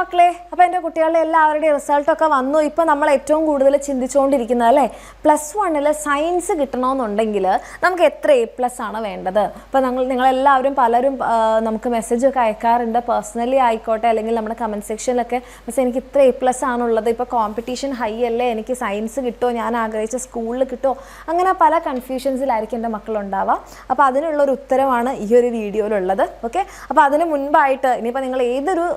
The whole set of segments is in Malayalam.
മക്കളെ, അപ്പോൾ എൻ്റെ കുട്ടികളുടെ എല്ലാവരുടെയും റിസൾട്ടൊക്കെ വന്നു. ഇപ്പോൾ നമ്മൾ ഏറ്റവും കൂടുതൽ ചിന്തിച്ചുകൊണ്ടിരിക്കുന്നത് അല്ലേ, +1 സയൻസ് കിട്ടണമെന്നുണ്ടെങ്കിൽ നമുക്ക് എത്ര A+ ആണ് വേണ്ടത്? ഇപ്പോൾ നിങ്ങളെല്ലാവരും പലരും നമുക്ക് മെസ്സേജൊക്കെ അയക്കാറുണ്ട്, പേഴ്സണലി ആയിക്കോട്ടെ അല്ലെങ്കിൽ നമ്മുടെ കമൻറ്റ് സെക്ഷനിലൊക്കെ. പക്ഷേ എനിക്ക് ഇത്ര A+ ആണുള്ളത്, ഇപ്പോൾ കോമ്പറ്റീഷൻ ഹൈ അല്ലേ, എനിക്ക് സയൻസ് കിട്ടുമോ, ഞാൻ ആഗ്രഹിച്ച സ്കൂളിൽ കിട്ടുമോ, അങ്ങനെ പല കൺഫ്യൂഷൻസിലായിരിക്കും എൻ്റെ മക്കളുണ്ടാവുക. അപ്പോൾ അതിനുള്ളൊരു ഉത്തരവാണ് ഈ ഒരു വീഡിയോയിലുള്ളത്. ഓക്കെ, അപ്പോൾ അതിന് മുൻപായിട്ട് ഇനിയിപ്പോൾ നിങ്ങൾ ഏതൊരു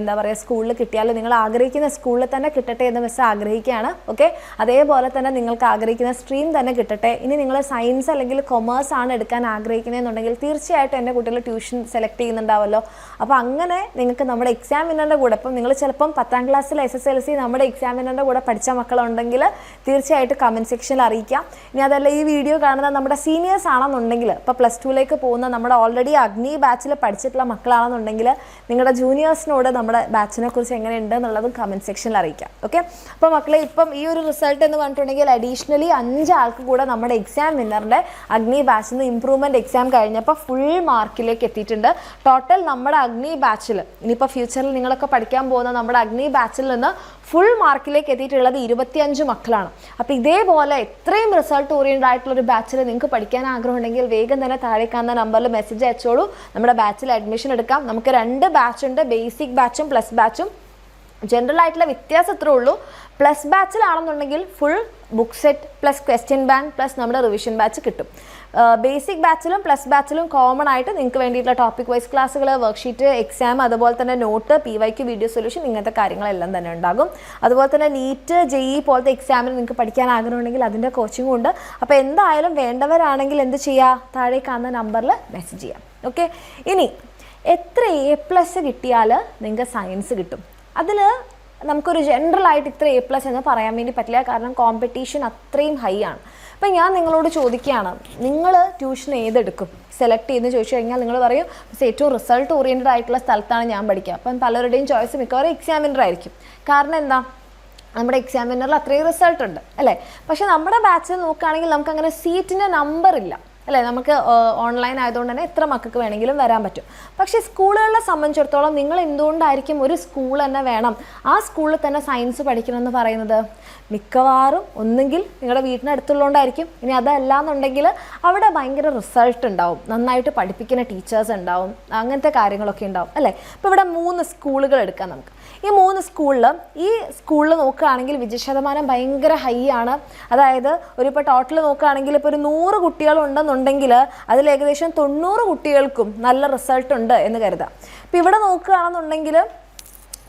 എന്താ പറയുക സ്കൂളിൽ കിട്ടിയാലും നിങ്ങൾ ആഗ്രഹിക്കുന്ന സ്കൂളിൽ തന്നെ കിട്ടട്ടെ എന്ന് മിസ് ആഗ്രഹിക്കുകയാണ്. ഓക്കെ, അതേപോലെ തന്നെ നിങ്ങൾക്ക് ആഗ്രഹിക്കുന്ന സ്ട്രീം തന്നെ കിട്ടട്ടെ. ഇനി നിങ്ങൾ സയൻസ് അല്ലെങ്കിൽ കൊമേഴ്സ് ആണ് എടുക്കാൻ ആഗ്രഹിക്കുന്നതെന്നുണ്ടെങ്കിൽ തീർച്ചയായിട്ടും എൻ്റെ കുട്ടികൾ ട്യൂഷൻ സെലക്ട് ചെയ്യുന്നുണ്ടാവുമല്ലോ. അപ്പോൾ അങ്ങനെ നിങ്ങൾക്ക് നമ്മുടെ എക്സാമിനറിൻ്റെ കൂടെ, ഇപ്പം നിങ്ങൾ ചിലപ്പം 10ാം ക്ലാസ്സിൽ SSLC നമ്മുടെ എക്സാമിനറിൻ്റെ കൂടെ പഠിച്ച മക്കളുണ്ടെങ്കിൽ തീർച്ചയായിട്ടും കമൻറ്റ് സെക്ഷനിൽ അറിയിക്കാം. ഇനി അതല്ല ഈ വീഡിയോ കാണുന്ന നമ്മുടെ സീനിയേഴ്സ് ആണെന്നുണ്ടെങ്കിൽ, ഇപ്പോൾ +2ലേക്ക് പോകുന്ന നമ്മുടെ ഓൾറെഡി അഗ്നി ബാച്ചിൽ പഠിച്ചിട്ടുള്ള മക്കളാണെന്നുണ്ടെങ്കിൽ നിങ്ങളുടെ ജൂനിയേഴ്സിനോട് നമ്മുടെ ബാച്ചിനെ കുറിച്ച് എങ്ങനെയുണ്ട് എന്നുള്ളതും കമൻറ്റ് സെക്ഷനിൽ അറിയിക്കാം. ഓക്കെ, അപ്പോൾ മക്കളെ ഇപ്പം ഈ ഒരു റിസൾട്ട് എന്ന് പറഞ്ഞിട്ടുണ്ടെങ്കിൽ അഡീഷണലി 5 ആൾക്ക് കൂടെ നമ്മുടെ എക്സാം വിന്നറിൻ്റെ അഗ്നി ബാച്ചിൽ നിന്ന് ഇംപ്രൂവ്മെൻറ്റ് എക്സാം കഴിഞ്ഞപ്പോൾ ഫുൾ മാർക്കിലേക്ക് എത്തിയിട്ടുണ്ട്. ടോട്ടൽ നമ്മുടെ അഗ്നി ബാച്ചിൽ ഇനിയിപ്പോൾ ഫ്യൂച്ചറിൽ നിങ്ങളൊക്കെ പഠിക്കാൻ പോകുന്ന നമ്മുടെ അഗ്നി ബാച്ചിൽ നിന്ന് ഫുൾ മാർക്കിലേക്ക് എത്തിയിട്ടുള്ളത് 25 മക്കളാണ്. അപ്പോൾ ഇതേപോലെ എത്രയും റിസൾട്ട് ഓറിയൻറ്റഡ് ആയിട്ടുള്ളൊരു ബാച്ചിൽ നിങ്ങൾക്ക് പഠിക്കാൻ ആഗ്രഹം ഉണ്ടെങ്കിൽ വേഗം തന്നെ താഴെ കാണുന്ന നമ്പറിൽ മെസ്സേജ് അയച്ചോളൂ. നമ്മുടെ ബാച്ചിൽ അഡ്മിഷൻ എടുക്കാം. നമുക്ക് 2 ബാച്ചുണ്ട്, ബേസിക് ബാച്ചും പ്ലസ് ബാച്ചും. ജനറൽ ആയിട്ടുള്ള വ്യത്യാസം ഇത്രേ ഉള്ളൂ. പ്ലസ് ബാച്ചിലാണെന്നുണ്ടെങ്കിൽ full book set plus question bank plus നമ്മുടെ റിവിഷൻ ബാച്ച് കിട്ടും. ബേസിക് ബാച്ചിലും പ്ലസ് ബാച്ചിലും കോമൺ ആയിട്ട് നിങ്ങൾക്ക് വേണ്ടിയിട്ടുള്ള ടോപ്പിക് വൈസ് ക്ലാസ്സുകൾ, വർക്ക്ഷീറ്റ്, എക്സാം, അതുപോലെ തന്നെ നോട്ട്, PYQ, വീഡിയോ സൊല്യൂഷൻ, ഇങ്ങനത്തെ കാര്യങ്ങളെല്ലാം തന്നെ ഉണ്ടാകും. അതുപോലെ തന്നെ നീറ്റ്, JEE പോലത്തെ എക്സാമിന് നിങ്ങൾക്ക് പഠിക്കാൻ ആഗ്രഹമുണ്ടെങ്കിൽ അതിൻ്റെ കോച്ചിങ്ങും ഉണ്ട്. അപ്പോൾ എന്തായാലും വേണ്ടവരാണെങ്കിൽ എന്ത് ചെയ്യുക, താഴെ കാണുന്ന നമ്പറിൽ മെസ്സേജ് ചെയ്യാം. ഓക്കെ, ഇനി എത്ര A+ കിട്ടിയാൽ നിങ്ങൾക്ക് സയൻസ് കിട്ടും? അതിൽ നമുക്കൊരു ജനറലായിട്ട് ഇത്ര A+ എന്ന് പറയാൻ വേണ്ടി പറ്റില്ല, കാരണം കോമ്പറ്റീഷൻ അത്രയും ഹൈ ആണ്. അപ്പം ഞാൻ നിങ്ങളോട് ചോദിക്കുകയാണ്, നിങ്ങൾ ട്യൂഷൻ ഏതെടുക്കും സെലക്ട് ചെയ്യുന്നത് ചോദിച്ചു കഴിഞ്ഞാൽ നിങ്ങൾ പറയും ഏറ്റവും റിസൾട്ട് ഓറിയൻറ്റഡ് ആയിട്ടുള്ള സ്ഥലത്താണ് ഞാൻ പഠിക്കുക. അപ്പം പലരുടെയും ചോയ്സ് മിക്കവാറും എക്സാമിനർ ആയിരിക്കും. കാരണം എന്താ, നമ്മുടെ എക്സാമിനറിൽ അത്രയും റിസൾട്ട് ഉണ്ട് അല്ലേ. പക്ഷേ നമ്മുടെ ബാച്ചിൽ നോക്കുകയാണെങ്കിൽ നമുക്ക് അങ്ങനെ സീറ്റിൻ്റെ നമ്പർ ഇല്ല അല്ലേ. നമുക്ക് ഓൺലൈൻ ആയതുകൊണ്ട് തന്നെ എത്ര മക്കൾക്ക് വേണമെങ്കിലും വരാൻ പറ്റും. പക്ഷേ സ്കൂളുകളെ സംബന്ധിച്ചിടത്തോളം നിങ്ങൾ എന്തുകൊണ്ടായിരിക്കും ഒരു സ്കൂൾ തന്നെ വേണം, ആ സ്കൂളിൽ തന്നെ സയൻസ് പഠിക്കണമെന്ന് പറയുന്നത്? മിക്കവാറും ഒന്നുകിൽ നിങ്ങളുടെ വീട്ടിനടുത്തുള്ളതുകൊണ്ടായിരിക്കും. ഇനി അതല്ല എന്നുണ്ടെങ്കിൽ അവിടെ ഭയങ്കര റിസൾട്ട് ഉണ്ടാവും, നന്നായിട്ട് പഠിപ്പിക്കുന്ന ടീച്ചേഴ്സ് ഉണ്ടാവും, അങ്ങനത്തെ കാര്യങ്ങളൊക്കെ ഉണ്ടാവും അല്ലേ. ഇപ്പോൾ ഇവിടെ 3 സ്കൂളുകൾ എടുക്കാം നമുക്ക്. ഈ 3 സ്കൂളിൽ നോക്കുകയാണെങ്കിൽ വിജയശതമാനം ഭയങ്കര ഹൈ ആണ്. അതായത് ഇപ്പോൾ ടോട്ടൽ നോക്കുകയാണെങ്കിൽ ഇപ്പോൾ ഒരു 100 കുട്ടികളുണ്ടെന്നുണ്ടെങ്കിൽ അതിൽ ഏകദേശം 90 കുട്ടികൾക്കും നല്ല റിസൾട്ട് ഉണ്ട് എന്ന് കരുതാം. ഇപ്പോൾ ഇവിടെ നോക്കുകയാണെന്നുണ്ടെങ്കിൽ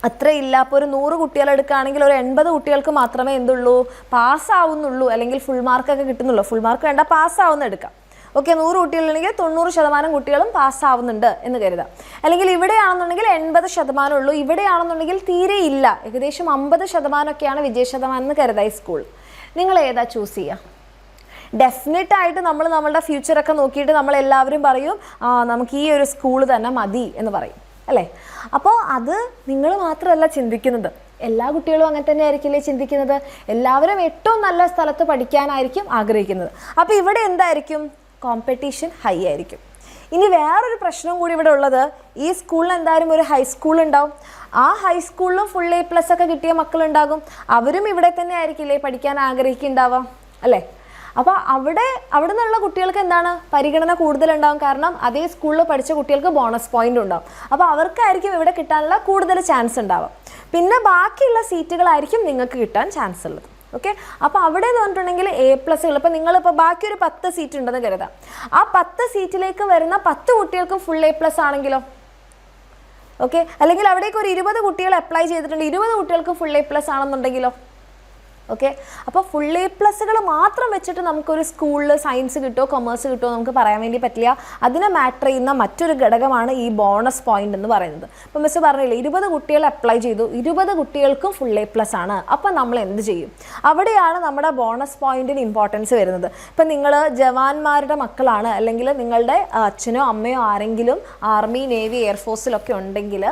അത്രയില്ല. അപ്പോൾ ഒരു 100 കുട്ടികളെടുക്കുകയാണെങ്കിൽ ഒരു 80 കുട്ടികൾക്ക് മാത്രമേ എന്തുള്ളൂ, പാസ്സാവുന്നുള്ളൂ, അല്ലെങ്കിൽ ഫുൾ മാർക്കൊക്കെ കിട്ടുന്നുള്ളൂ. ഫുൾ മാർക്ക് വേണ്ട, പാസ്സാവുന്ന എടുക്കാം. ഓക്കെ, 100 കുട്ടികളുണ്ടെങ്കിൽ 90% കുട്ടികളും പാസ്സാവുന്നുണ്ട് എന്ന് കരുതാം. അല്ലെങ്കിൽ ഇവിടെയാണെന്നുണ്ടെങ്കിൽ 80% ഉള്ളൂ, ഇവിടെയാണെന്നുണ്ടെങ്കിൽ തീരെ ഇല്ല, ഏകദേശം 50%ഒക്കെയാണ് വിജയശതമാനം എന്ന് കരുതാം ഈ സ്കൂൾ. നിങ്ങൾ ഏതാ ചൂസ് ചെയ്യുക? ഡെഫിനറ്റായിട്ട് നമ്മളുടെ ഫ്യൂച്ചറൊക്കെ നോക്കിയിട്ട് നമ്മളെല്ലാവരും പറയും നമുക്ക് ഈ ഒരു സ്കൂൾ തന്നെ മതി എന്ന് പറയും അല്ലേ. അപ്പോൾ അത് നിങ്ങൾ മാത്രമല്ല ചിന്തിക്കുന്നത്, എല്ലാ കുട്ടികളും അങ്ങനെ തന്നെ ആയിരിക്കില്ലേ ചിന്തിക്കുന്നത്. എല്ലാവരും ഏറ്റവും നല്ല സ്ഥലത്ത് പഠിക്കാനായിരിക്കും ആഗ്രഹിക്കുന്നത്. അപ്പോൾ ഇവിടെ എന്തായിരിക്കും, കോമ്പറ്റീഷൻ ഹൈ ആയിരിക്കും. ഇനി വേറൊരു പ്രശ്നം കൂടി ഇവിടെ ഉള്ളത്, ഈ സ്കൂളിൽ എന്തായാലും ഒരു ഹൈസ്കൂൾ ഉണ്ടാവും. ആ ഹൈസ്കൂളിലും ഫുൾ A+ ഒക്കെ കിട്ടിയ മക്കളുണ്ടാകും. അവരും ഇവിടെ തന്നെ ആയിരിക്കില്ലേ പഠിക്കാൻ ആഗ്രഹിക്കുന്നുണ്ടാവാം അല്ലേ. അപ്പോൾ അവിടെ നിന്നുള്ള കുട്ടികൾക്ക് എന്താണ് പരിഗണന കൂടുതലുണ്ടാകും. കാരണം അതേ സ്കൂളിൽ പഠിച്ച കുട്ടികൾക്ക് ബോണസ് പോയിന്റ് ഉണ്ടാവും. അപ്പോൾ അവർക്കായിരിക്കും ഇവിടെ കിട്ടാനുള്ള കൂടുതൽ ചാൻസ് ഉണ്ടാവും. പിന്നെ ബാക്കിയുള്ള സീറ്റുകളായിരിക്കും നിങ്ങൾക്ക് കിട്ടാൻ ചാൻസ് ഉള്ളത്. ഓക്കെ, അപ്പോൾ അവിടെ എന്ന് പറഞ്ഞിട്ടുണ്ടെങ്കിൽ A+കൾ ഇപ്പോൾ നിങ്ങളിപ്പോൾ ബാക്കി ഒരു 10 സീറ്റ് ഉണ്ടെന്ന് കരുതാം. ആ 10 സീറ്റിലേക്ക് വരുന്ന 10 കുട്ടികൾക്കും ഫുൾ A+ ആണെങ്കിലോ? ഓക്കെ, അല്ലെങ്കിൽ അവിടേക്ക് ഒരു 20 കുട്ടികൾ അപ്ലൈ ചെയ്തിട്ടുണ്ട്, 20 കുട്ടികൾക്ക് ഫുൾ A+ ആണെന്നുണ്ടെങ്കിലോ? ഓക്കെ, അപ്പോൾ ഫുൾ A+കൾ മാത്രം വെച്ചിട്ട് നമുക്കൊരു സ്കൂളിൽ സയൻസ് കിട്ടുമോ കൊമേഴ്സ് കിട്ടുമോ നമുക്ക് പറയാൻ വേണ്ടി പറ്റില്ല. അതിനെ മാറ്റർ ചെയ്യുന്ന മറ്റൊരു ഘടകമാണ് ഈ ബോണസ് പോയിന്റ് എന്ന് പറയുന്നത്. ഇപ്പോൾ മിസ് പറഞ്ഞില്ലേ, 20 കുട്ടികൾ അപ്ലൈ ചെയ്തു, 20 കുട്ടികൾക്കും ഫുൾ A+ ആണ്. അപ്പോൾ നമ്മൾ എന്ത് ചെയ്യും? അവിടെയാണ് നമ്മുടെ ബോണസ് പോയിന്റിന് ഇമ്പോർട്ടൻസ് വരുന്നത്. ഇപ്പം നിങ്ങൾ ജവാന്മാരുടെ മക്കളാണ്, അല്ലെങ്കിൽ നിങ്ങളുടെ അച്ഛനോ അമ്മയോ ആരെങ്കിലും ആർമി, നേവി, എയർഫോഴ്സിലൊക്കെ ഉണ്ടെങ്കിൽ,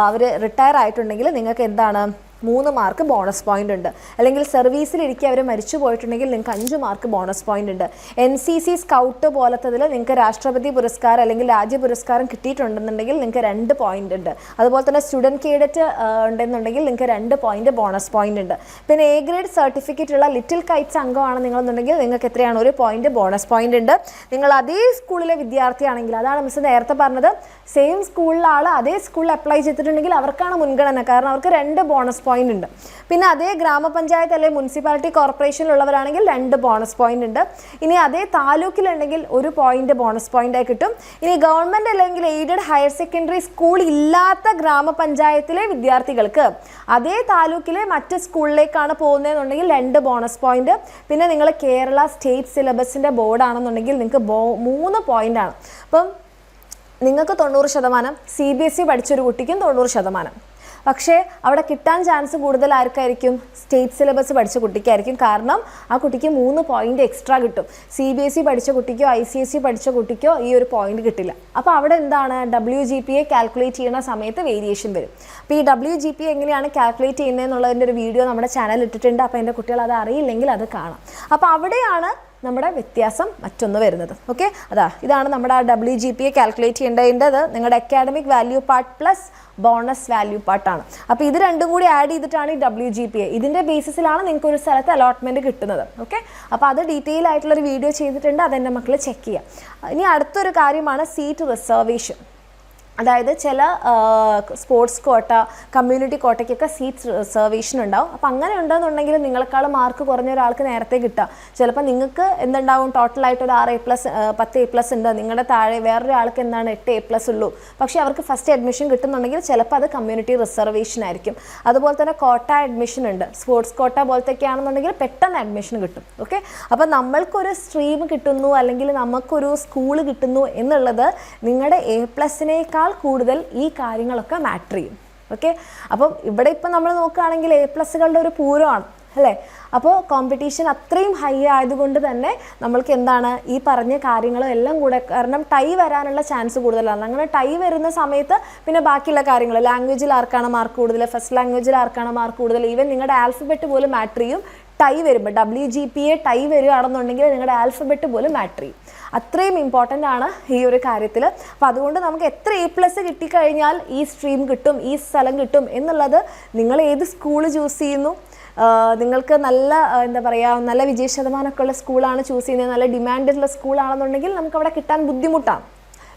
അവർ റിട്ടയർ ആയിട്ടുണ്ടെങ്കിൽ നിങ്ങൾക്ക് എന്താണ് 3 മാർക്ക് ബോണസ് പോയിന്റ് ഉണ്ട്. അല്ലെങ്കിൽ സർവീസിലിരിക്കുക അവർ മരിച്ചു പോയിട്ടുണ്ടെങ്കിൽ നിങ്ങൾക്ക് 5 മാർക്ക് ബോണസ് പോയിന്റ് ഉണ്ട്. NCC സ്കൗട്ട് പോലത്തതിൽ നിങ്ങൾക്ക് രാഷ്ട്രപതി പുരസ്കാരം അല്ലെങ്കിൽ രാജ്യ പുരസ്കാരം കിട്ടിയിട്ടുണ്ടെന്നുണ്ടെങ്കിൽ നിങ്ങൾക്ക് 2 പോയിന്റ് ഉണ്ട്. അതുപോലെ തന്നെ സ്റ്റുഡൻറ് കേഡറ്റ് ഉണ്ടെന്നുണ്ടെങ്കിൽ നിങ്ങൾക്ക് 2 പോയിന്റ് ബോണസ് പോയിന്റ് ഉണ്ട്. പിന്നെ A ഗ്രേഡ് സർട്ടിഫിക്കറ്റ് ഉള്ള ലിറ്റിൽ കൈറ്റ്സ് അംഗമാണ് നിങ്ങളെന്നുണ്ടെങ്കിൽ നിങ്ങൾക്ക് എത്രയാണ് 1 പോയിന്റ് ബോണസ് പോയിന്റ് ഉണ്ട്. നിങ്ങൾ അതേ സ്കൂളിലെ വിദ്യാർത്ഥിയാണെങ്കിൽ, അതാണ് മിസ് നേരത്തെ പറഞ്ഞത്, സെയിം സ്കൂളിലെ ആൾ അതേ സ്കൂളിൽ അപ്ലൈ ചെയ്തിട്ടുണ്ടെങ്കിൽ അവർക്കാണ് മുൻഗണന. കാരണം അവർക്ക് 2 ബോണസ് പോയിന്റ് ഉണ്ട്. പിന്നെ അതേ ഗ്രാമപഞ്ചായത്ത് അല്ലെങ്കിൽ മുനിസിപ്പാലിറ്റി കോർപ്പറേഷനിലുള്ളവരാണെങ്കിൽ 2 ബോണസ് പോയിന്റ് ഉണ്ട്. ഇനി അതേ താലൂക്കിലുണ്ടെങ്കിൽ 1 പോയിന്റ് ബോണസ് പോയിന്റായി കിട്ടും. ഇനി ഗവൺമെൻറ് അല്ലെങ്കിൽ എയ്ഡഡ് ഹയർ സെക്കൻഡറി സ്കൂൾ ഇല്ലാത്ത ഗ്രാമപഞ്ചായത്തിലെ വിദ്യാർത്ഥികൾക്ക് അതേ താലൂക്കിലെ മറ്റ് സ്കൂളിലേക്കാണ് പോകുന്നതെന്നുണ്ടെങ്കിൽ 2 ബോണസ് പോയിന്റ്. പിന്നെ നിങ്ങൾ കേരള സ്റ്റേറ്റ് സിലബസിൻ്റെ ബോർഡാണെന്നുണ്ടെങ്കിൽ നിങ്ങൾക്ക് 3 പോയിൻ്റാണ്. അപ്പം നിങ്ങൾക്ക് 90%, CBSE പഠിച്ചൊരു കുട്ടിക്കും 90%. പക്ഷേ അവിടെ കിട്ടാൻ ചാൻസ് കൂടുതൽ ആർക്കായിരിക്കും? സ്റ്റേറ്റ് സിലബസ് പഠിച്ച കുട്ടിക്കായിരിക്കും. കാരണം ആ കുട്ടിക്ക് 3 പോയിന്റ് എക്സ്ട്രാ കിട്ടും. CBSE പഠിച്ച കുട്ടിക്കോ ICSE പഠിച്ച കുട്ടിക്കോ ഈ ഒരു പോയിന്റ് കിട്ടില്ല. അപ്പോൾ അവിടെ എന്താണ്, WGPA കാൽക്കുലേറ്റ് ചെയ്യുന്ന സമയത്ത് വേരിയേഷൻ വരും. അപ്പോൾ ഈ WGPA എങ്ങനെയാണ് കാൽക്കുലേറ്റ് ചെയ്യുന്നതെന്നുള്ളതിൻ്റെ ഒരു വീഡിയോ നമ്മുടെ ചാനൽ ഇട്ടിട്ടുണ്ട്. അപ്പോൾ എൻ്റെ കുട്ടികൾ അത് അറിയില്ലെങ്കിൽ അത് കാണാം. അപ്പോൾ അവിടെയാണ് നമ്മുടെ വ്യത്യാസം മറ്റൊന്ന് വരുന്നത്. ഓക്കെ, ഇതാണ് നമ്മുടെ WGPA കാൽക്കുലേറ്റ് ചെയ്യേണ്ടത്. നിങ്ങളുടെ academic value part plus bonus value പാർട്ടാണ്. അപ്പോൾ ഇത് രണ്ടും കൂടി ആഡ് ചെയ്തിട്ടാണ് ഈ WGPA. ഇതിൻ്റെ ബേസിസിലാണ് നിങ്ങൾക്ക് ഒരു സ്ഥലത്ത് അലോട്ട്മെൻറ്റ് കിട്ടുന്നത്. ഓക്കെ, അപ്പോൾ അത് ഡീറ്റെയിൽ ആയിട്ടുള്ളൊരു വീഡിയോ ചെയ്തിട്ടുണ്ട്. അതെൻ്റെ മക്കൾ ചെക്ക് ചെയ്യുക. ഇനി അടുത്തൊരു കാര്യമാണ് സീറ്റ് റിസർവേഷൻ. അതായത് ചില sports quota, community കോട്ടയ്ക്കൊക്കെ seat reservation ഉണ്ടാവും. അപ്പോൾ അങ്ങനെ ഉണ്ടെന്നുണ്ടെങ്കിൽ നിങ്ങളെക്കാൾ മാർക്ക് കുറഞ്ഞ ഒരാൾക്ക് നേരത്തെ കിട്ടുക. ചിലപ്പോൾ നിങ്ങൾക്ക് എന്തുണ്ടാവും, ടോട്ടലായിട്ട് ഒരു 6A+, 10A+ ഉണ്ട്. നിങ്ങളുടെ താഴെ വേറൊരാൾക്ക് എന്താണ് 8A+ ഉള്ളൂ. പക്ഷേ അവർക്ക് ഫസ്റ്റ് അഡ്മിഷൻ കിട്ടുന്നുണ്ടെങ്കിൽ ചിലപ്പോൾ അത് കമ്മ്യൂണിറ്റി റിസർവേഷൻ ആയിരിക്കും. അതുപോലെ തന്നെ കോട്ട അഡ്മിഷൻ ഉണ്ട്. സ്പോർട്സ് കോട്ട പോലത്തെയൊക്കെ ആണെന്നുണ്ടെങ്കിൽ പെട്ടെന്ന് അഡ്മിഷൻ കിട്ടും. ഓക്കെ, അപ്പോൾ നമ്മൾക്കൊരു സ്ട്രീം കിട്ടുന്നു അല്ലെങ്കിൽ നമുക്കൊരു സ്കൂൾ കിട്ടുന്നു എന്നുള്ളത് നിങ്ങളുടെ A+നേക്കാൾ കൂടുതൽ ഈ കാര്യങ്ങളൊക്കെ മാറ്റർ ചെയ്യും. ഓക്കെ, അപ്പം ഇവിടെ ഇപ്പം നമ്മൾ നോക്കുകയാണെങ്കിൽ A+കളുടെ ഒരു പൂരമാണ് അല്ലേ. അപ്പോൾ കോമ്പറ്റീഷൻ അത്രയും ഹൈ ആയതുകൊണ്ട് തന്നെ നമ്മൾക്ക് എന്താണ് ഈ പറഞ്ഞ കാര്യങ്ങളും എല്ലാം കൂടെ, കാരണം ടൈ വരാനുള്ള ചാൻസ് കൂടുതലാണ്. അങ്ങനെ ടൈ വരുന്ന സമയത്ത് പിന്നെ ബാക്കിയുള്ള കാര്യങ്ങൾ, ലാംഗ്വേജിൽ ആർക്കാണ് മാർക്ക് കൂടുതൽ, ഫസ്റ്റ് ലാംഗ്വേജിൽ ആർക്കാണ് മാർക്ക് കൂടുതൽ, ഈവൻ നിങ്ങളുടെ ആൽഫബറ്റ് പോലും മാറ്റർ ചെയ്യും. ടൈ വരുമ്പോൾ WGPA ടൈ വരികയാണെന്നുണ്ടെങ്കിൽ നിങ്ങളുടെ ആൽഫബറ്റ് പോലും മാറ്റർ ചെയ്യും. അത്രയും ഇമ്പോർട്ടൻ്റ് ആണ് ഈ ഒരു കാര്യത്തിൽ. അപ്പോൾ അതുകൊണ്ട് നമുക്ക് എത്ര A+ കിട്ടിക്കഴിഞ്ഞാൽ ഈ സ്ട്രീം കിട്ടും, ഈ സ്ഥലം കിട്ടും എന്നുള്ളത് നിങ്ങൾ ഏത് സ്കൂൾ ചൂസ് ചെയ്യുന്നു. നിങ്ങൾക്ക് നല്ല എന്താ പറയുക, നല്ല വിജയശതമാനമൊക്കെ ഉള്ള സ്കൂളാണ് ചൂസ് ചെയ്യുന്നത്, നല്ല ഡിമാൻഡുള്ള സ്കൂളാണെന്നുണ്ടെങ്കിൽ നമുക്കവിടെ കിട്ടാൻ ബുദ്ധിമുട്ടാണ്.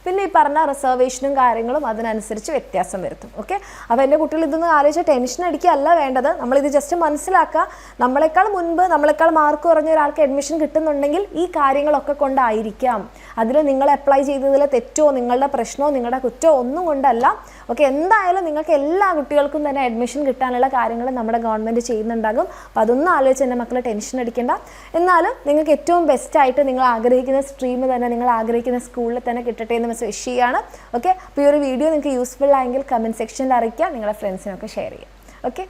പിന്നെ ഈ പറഞ്ഞ റിസർവേഷനും കാര്യങ്ങളും അതിനനുസരിച്ച് വ്യത്യാസം വരുത്തും. ഓക്കെ, അപ്പോൾ എൻ്റെ കുട്ടികൾ ഇതൊന്നും ആലോചിച്ച് ടെൻഷൻ അടിക്കുകയല്ല വേണ്ടത്. നമ്മളിത് ജസ്റ്റ് മനസ്സിലാക്കുക. നമ്മളെക്കാൾ മുൻപ് നമ്മളെക്കാൾ മാർക്ക് കുറഞ്ഞ ഒരാൾക്ക് അഡ്മിഷൻ കിട്ടുന്നുണ്ടെങ്കിൽ ഈ കാര്യങ്ങളൊക്കെ കൊണ്ടായിരിക്കാം. അതിൽ നിങ്ങൾ അപ്ലൈ ചെയ്തതിൽ തെറ്റോ നിങ്ങളുടെ പ്രശ്നമോ നിങ്ങളുടെ കുറ്റമോ ഒന്നും കൊണ്ടല്ല. ഓക്കെ, എന്തായാലും നിങ്ങൾക്ക് എല്ലാ കുട്ടികൾക്കും തന്നെ അഡ്മിഷൻ കിട്ടാനുള്ള കാര്യങ്ങൾ നമ്മുടെ ഗവൺമെൻറ് ചെയ്യുന്നുണ്ടാകും. അപ്പോൾ അതൊന്നും ആലോചിച്ച് എൻ്റെ മക്കളെ ടെൻഷൻ അടിക്കേണ്ട. എന്നാലും നിങ്ങൾക്ക് ഏറ്റവും ബെസ്റ്റായിട്ട് നിങ്ങൾ ആഗ്രഹിക്കുന്ന സ്ട്രീം തന്നെ, നിങ്ങൾ ആഗ്രഹിക്കുന്ന സ്കൂളിൽ തന്നെ കിട്ടട്ടെ എന്ന് വിഷ് ചെയ്യാണ്. ഓക്കെ, അപ്പോൾ ഈ ഒരു വീഡിയോ നിങ്ങൾക്ക് യൂസ്ഫുൾ ആയെങ്കിൽ കമൻറ്റ് സെക്ഷനിൽ അറിയിക്കുക, നിങ്ങളുടെ ഫ്രണ്ട്സിനൊക്കെ ഷെയർ ചെയ്യുക. ഓക്കെ.